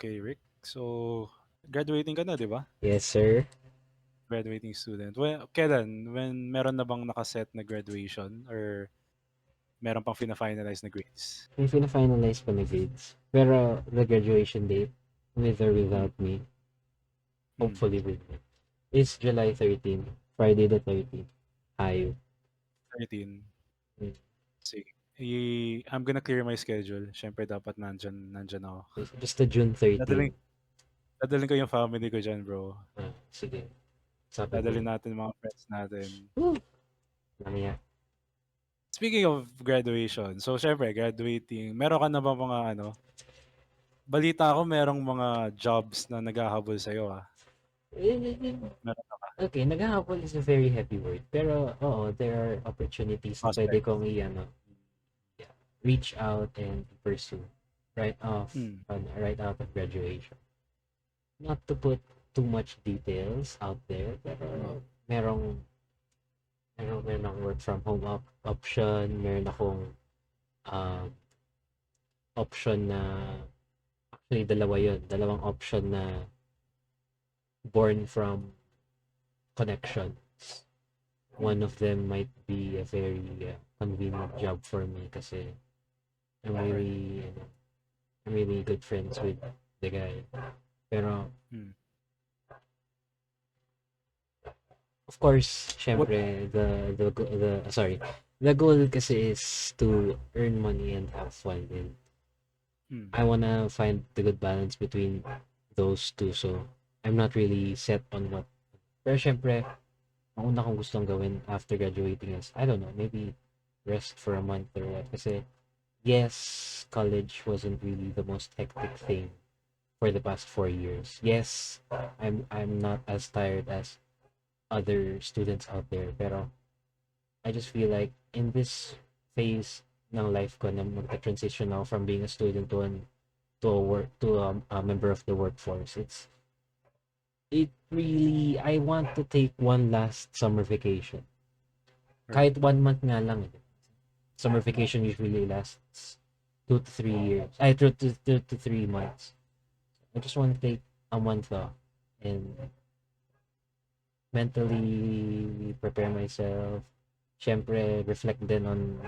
Okay, Rick. So, graduating ka na, di ba? Yes, sir. Graduating student. Well, kailan? When meron na bang nakaset na graduation or meron pang fina-finalize na grades? May fina-finalize pa na grades. Pero the graduation date, with or Hmm. without me, Hmm. hopefully with me, is July 13, Friday the 13th. Ayaw. 13. Mm. Sige. I'm gonna clear my schedule. Siyempre, dapat nandyan ako. Basta June Dadaling, 13. dadaling ko yung family ko dyan, bro. Sige. Sabi mo Dadalhin yan. natin yung mga friends natin. Woo! Namaya. Speaking of graduation, so syempre, graduating, meron ka na ba mga balita ko merong mga jobs na naghahabol sa'yo, ah. Meron na ba? Okay, naghahabol is a very heavy word. Pero, oo, there are opportunities na pwede Prospects. kong reach out and pursue Hmm. right out of graduation. Not to put too much details out there, pero meron akong work from home option, meron akong uh, option na, actually dalawa yun, dalawang option na born from connections. One Hmm. of them might be a very convenient job for me kasi I'm Right. really, I'm really good friends with the guy. Pero, Hmm. of course, What? syempre, the goal kasi is to earn money and have fun. And Hmm. I wanna find the good balance between those two. So, I'm not really set on what. Pero syempre, ang una kong gustong gawin after graduating is, I don't know, maybe rest for a month or what. Kasi, yes, college wasn't really the most hectic thing for the past 4 years. Yes, I'm not as tired as other students out there. Pero I just feel like in this phase ng life ko na magta-transition ako from being a student to a member of the workforce. It really, I want to take one last summer vacation. Right. Kahit 1 month nga lang. Summer vacation usually lasts 2 to 3 years. 2 to 3 months. I just want to take a month off and mentally prepare myself. Syempre, reflect din on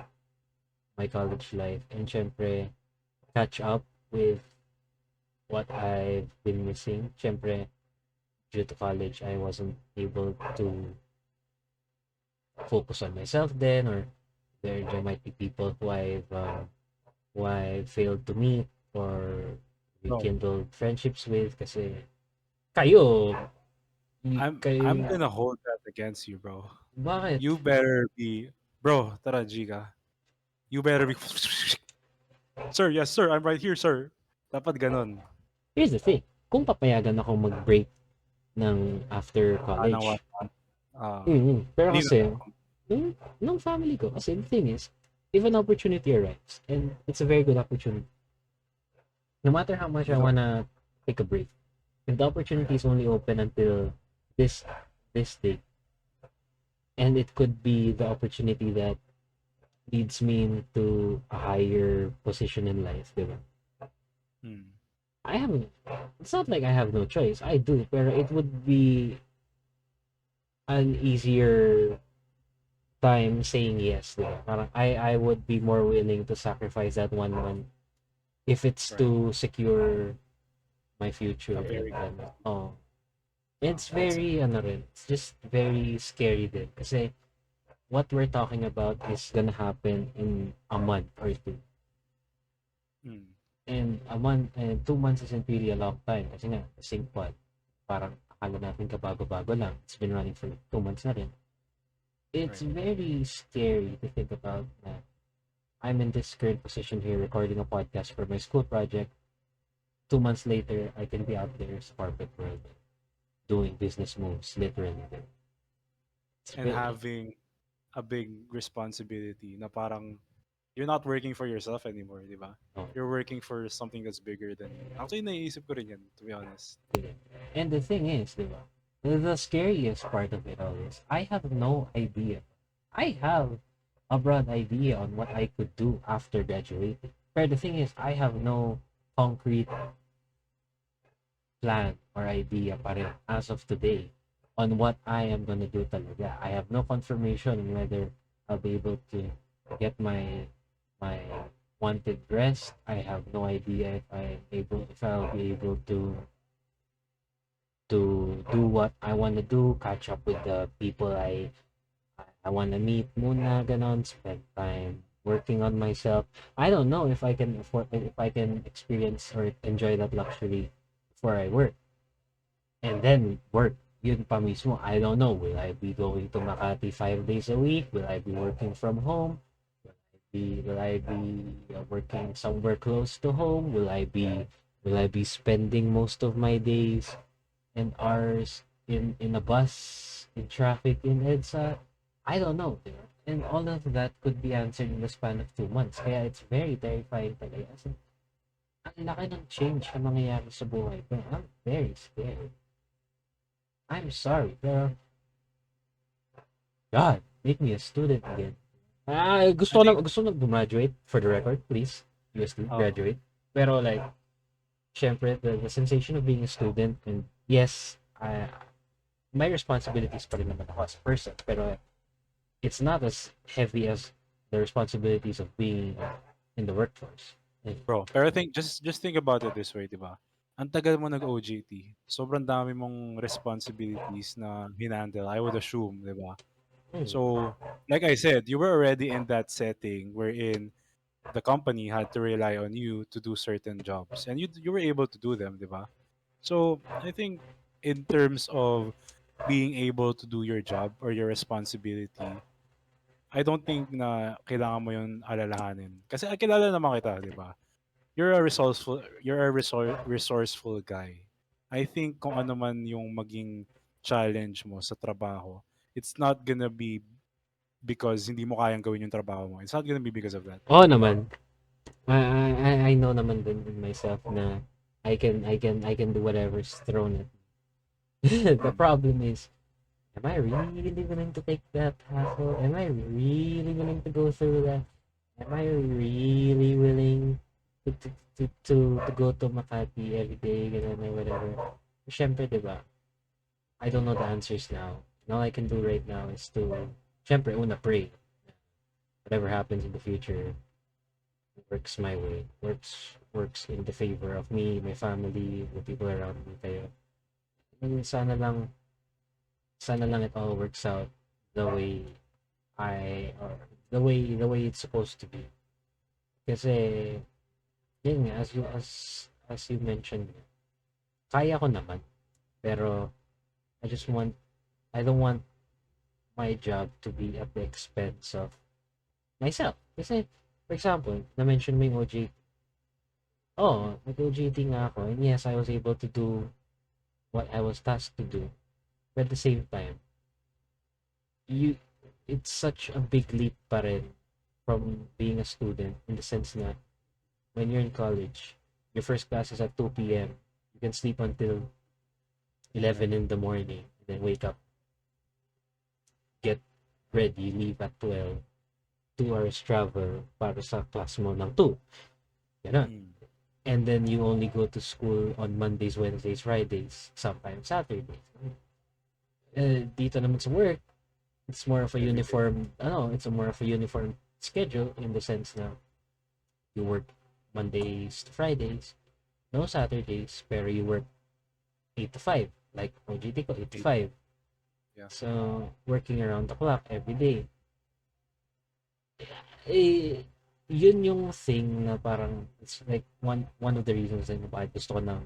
my college life. And syempre, catch up with what I've been missing. Syempre, due to college, I wasn't able to focus on myself then, or there might be people who I failed to meet or Bro, rekindle friendships with kasi kayo, I'm kayo, gonna hold that against you, bro. bakit? You better be, bro. Tara, Giga. You better be. Sir, yes, sir. I'm right here, sir. Dapat ganon. Here's the thing, kung papayagan ako mag-break ng after Ng one college, month. pero Hindi kasi, na. nung family ko, kasi the thing is, if an opportunity arrives, and it's a very good opportunity, no matter how much I Ikaw. wanna take a break, if the opportunity is only open until this this date, and it could be the opportunity that leads me into a higher position in life, diba? Hmm. I have, it's not like I have no choice. I do, pero it would be an easier time saying yes, diba? Parang I would be more willing to sacrifice that 1 month if it's Right. to secure my A future and very good. oh, it's That's very ano rin, it's just very scary din kasi what we're talking about is gonna happen in a month or two. hmm. And a month and 2 months isn't really a long time kasi nga same pod. Parang akala natin kabago-bago lang. It's been running for 2 months na rin. It's Right. very scary to think about that I'm in this current position here recording a podcast for my school project. 2 months later, I can be out there as corporate world doing business moves, literally. It's And very, having a big responsibility na parang you're not working for yourself anymore, di ba? oh, You're working for something that's bigger than you. Actually, naiisip ko rin yan, to be honest. yeah. And the thing is, diba, the scariest part of it all is I have no idea. I have a broad idea on what I could do after graduating. But the thing is, I have no concrete plan or idea pa rin as of today on what I am gonna do talaga. I have no confirmation on whether I'll be able to get my wanted rest. I have no idea if I'll be able to do what I want to do, catch up with the people I want to meet muna, ganon, spend time working on myself. I don't know if I can experience or enjoy that luxury before I work. And then work, yun pa mismo, I don't know. Will I be going to Makati 5 days a week? Will I be working from home? Will I be working somewhere close to home? Will I be spending most of my days and hours in a bus, in traffic, in EDSA? I don't know, di ba? And all of that could be answered in the span of 2 months. Kaya it's very terrifying talaga. As in, ang laki ng change na mangyayari sa buhay ko. I'm very scared. I'm sorry, pero God, make me a student again. I think, Gusto ko na graduate, for the record, please. USD, uh, graduate. Pero like, syempre, the sensation of being a student, and yes, my responsibilities pa rin naman ako as a person, pero it's not as heavy as the responsibilities of being in the workforce. bro, pero just think about it this way, di ba? Ang tagal mo nag-OJT, sobrang dami mong responsibilities na hinandle, I would assume, di ba? Hmm. So, like I said, you were already in that setting wherein the company had to rely on you to do certain jobs, and you were able to do them, di ba? So, I think in terms of being able to do your job or your responsibility, I don't think na kailangan mo yun alalahanin. Kasi kilala naman kita, di ba? You're a resourceful guy. I think kung ano man yung maging challenge mo sa trabaho, it's not gonna be because hindi mo kayang gawin yung trabaho mo. It's not gonna be because of that. Oo naman. I know naman din in myself na I can do whatever's thrown at me. The Mm. problem is, am I really willing to take that hassle? Am I really willing to go through that? Am I really willing to to to go to Makati every day, ganun or whatever? Siyempre, di ba? I don't know the answers now. And all I can do right now is to, siyempre, una, pray. Whatever happens in the future, works my way. Works in the favor of me, my family, the people around me. Kaya, and sana lang it all works out the way or the way it's supposed to be. Kasi, yun nga, as you mentioned, kaya ko naman. Pero, I don't want my job to be at the expense of myself. Kasi, for example, na-mention mo yung OJT. Oh, nag-OJT nga ako. And yes, I was able to do what I was tasked to do. But at the same time, you it's such a big leap pa rin from being a student in the sense na when you're in college, your first class is at 2 p.m. You can sleep until 11 in the morning, and then wake up, get ready, leave at 12, 2 hours travel para sa class mo ng 2. Ganun. Mm. And then you only go to school on Mondays, Wednesdays, Fridays, sometimes Saturdays. Dito naman sa work, it's more of a Every day. uniform schedule in the sense na you work Mondays to Fridays, no Saturdays, pero you work 8 to 5, like OJT ko, 8 to 5. Yeah. So, working around the clock every day. Eh, yun yung thing na parang, it's like one of the reasons na bakit gusto ko ng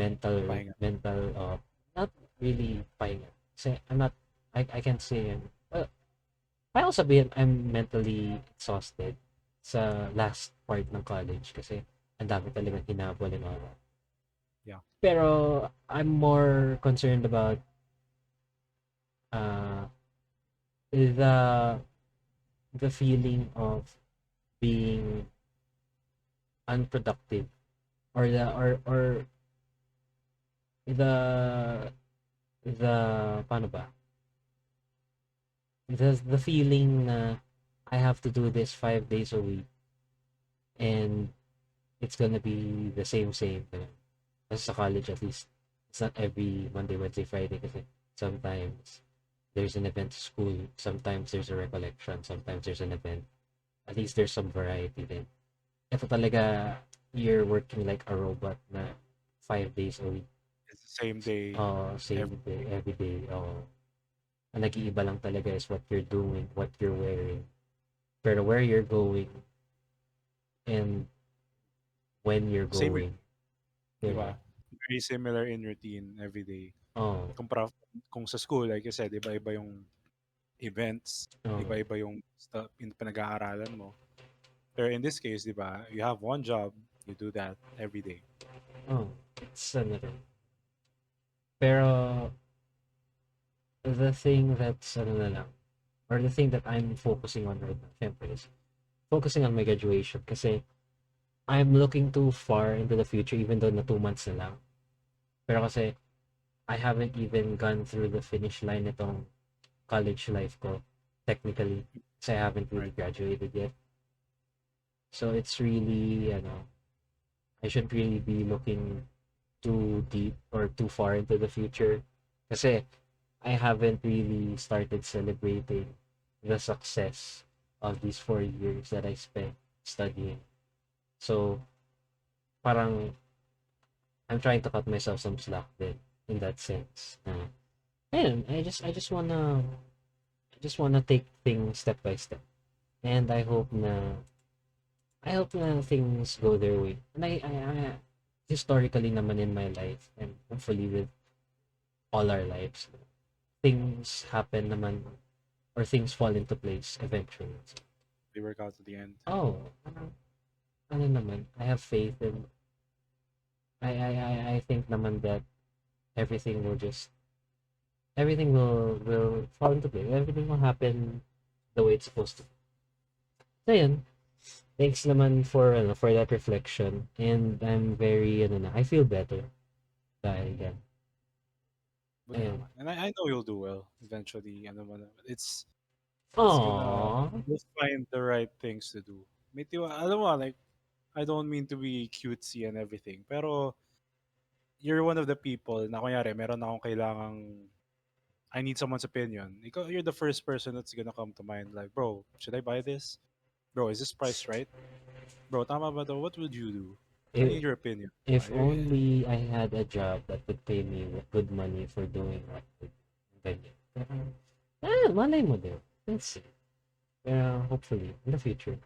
Pahinga. not really pahinga. Kasi I can't say, well, kaya ko sabihin, I'm mentally exhausted sa last part ng college kasi ang dami talagang hinabol and all that. Yeah. Pero I'm more concerned about uh, the the feeling of being unproductive, or the the paano ba? The feeling na I have to do this 5 days a week and it's gonna be the same. Ganun. Kasi sa college at least, it's not every Monday, Wednesday, Friday kasi sometimes there's an event to school, sometimes there's a recollection, sometimes there's an event. At least there's some variety then. Ito talaga, you're working like a robot na 5 days a week. It's the same day. Same Every, day, every day. Ang nag-iiba lang talaga is what you're doing, what you're wearing. Pero where you're going and when you're same, going. di Diba? ba? Very similar in routine every day. Oh, Kung sa school, like I said, iba-iba yung events, oh, iba-iba yung stuff in pinag-aaralan mo. Pero in this case, di ba, you have one job, you do that every day. oh. It's another. Pero the thing that's ano na lang, or the thing that I'm focusing on right now, syempre, is focusing on my graduation kasi I'm looking too far into the future even though na 2 months na lang. Pero kasi I haven't even gone through the finish line nitong college life ko, technically, kasi I haven't really Right. graduated yet. So it's really, I shouldn't really be looking too deep or too far into the future kasi I haven't really started celebrating the success of these 4 years that I spent studying. So, parang I'm trying to cut myself some slack then in that sense. And I just wanna take things step by step. And I hope na things go their way. And I historically naman in my life and hopefully with all our lives, things happen naman or things fall into place eventually. They work out to the end. Oh, ano naman, I have faith and I think naman that everything will fall into place. Everything will happen the way it's supposed to. So yun, thanks naman for that reflection and I'm very I feel better dahil yan. But Ayan. and I know you'll do well eventually. Ano mo naman. It's gonna Aww. you'll find the right things to do. May alam mo, like, I don't mean to be cutesy and everything, pero you're one of the people na kunyari, meron akong kailangang I need someone's opinion. You're the first person that's gonna come to mind. Like, bro, should I buy this? Bro, is this price right? Bro, tama ba to? What would you do? I If, need your opinion. if only I had a job that would pay me good money for doing what ganyan. Pero, malay mo din. Let's see. Pero hopefully, in the future.